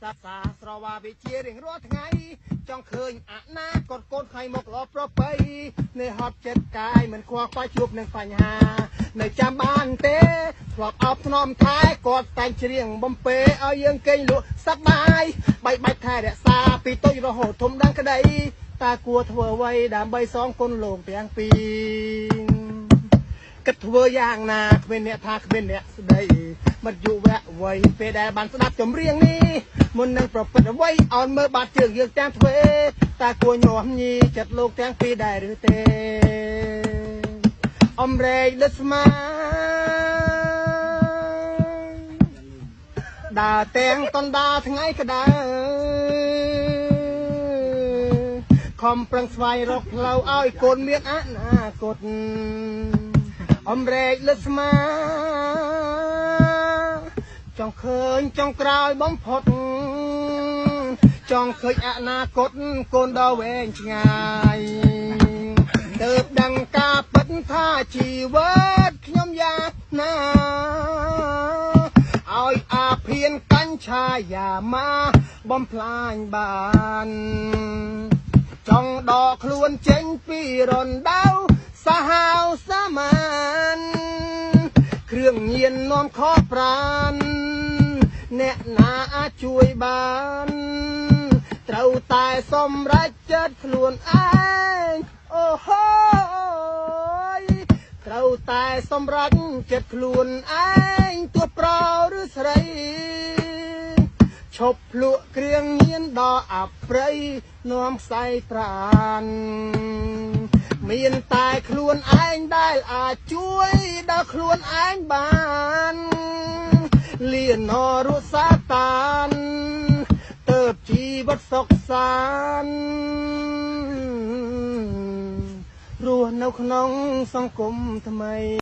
សាស្ត្រស្រវាវិជារៀងរាល់ថ្ងៃចង់ឃើញអនាគតកូនខៃមកល្អប្រពៃនៃហត់ចិត្តកាយមិនខ្វល់ខ្វាយជួបនឹងបញ្ហានៅចាំបានទេធ្លាប់អោបធ្នមថែគាត់តែងច្រៀងបំពេឲ្យយើងគេងលក់សប្បាយបែកបាច់ថែរក្សាពីតូចរហូតធំដល់ក្តីតាគួរធ្វើអ្វីដើម្បីសងគុណលោកទាំងពីរគិតធ្វើយ៉ាងណាគ្មានអ្នកថាគ្មានអ្នកស្ដីមិត្តយុវវ័យពេលដែលបានស្ដាប់ចម្រៀងនេះមុននឹងប្រព្រឹត្តអ្វីអោនមើលបាត់ជើងយើងទាំងទ្វេតាគួរញាស់ញីចិត្តលោកទាំងពីរដែរឬទេអំរែកលឹស្មាដើរទាំងតណ្ដាថ្ងៃក្តៅខំប្រឹងស្វែងរកផ្លូវឲ្យកូនមានអនាគតអំរែកលឹស្មាចង់ឃើញចង់ក្រោយបំផុតចង់ឃើញអនាគតកូនដ៏វែងឆ្ងាយទើបដឹងការពិតថាជីវិតខ្ញុំយ៉ាងណាឲ្យអាភានកញ្ឆាយាមាបំផ្លាញបានចង់ដកខ្លួនចេញពីរណ្ដៅសាហាវសាមានគ្រឿងញៀននាំខកប្រានអ្នកណាអាចជួយបានត្រូវតែសម្រេចចិត្តខ្លួនឯងអូហូយត្រូវតែសម្រេចចិត្តខ្លួនឯងទោះប្រុសឬស្រីឈប់ភ្លក់គ្រឿងញៀនដ៏អប្រិយនាំខ្សែប្រានមានតែខ្លួនឯងដែលអាចជួយដល់ខ្លួនឯងបានលៀនរស់សាតានទៅជីវិតសុខសាន្តរស់នៅក្នុងសង្គមថ្មី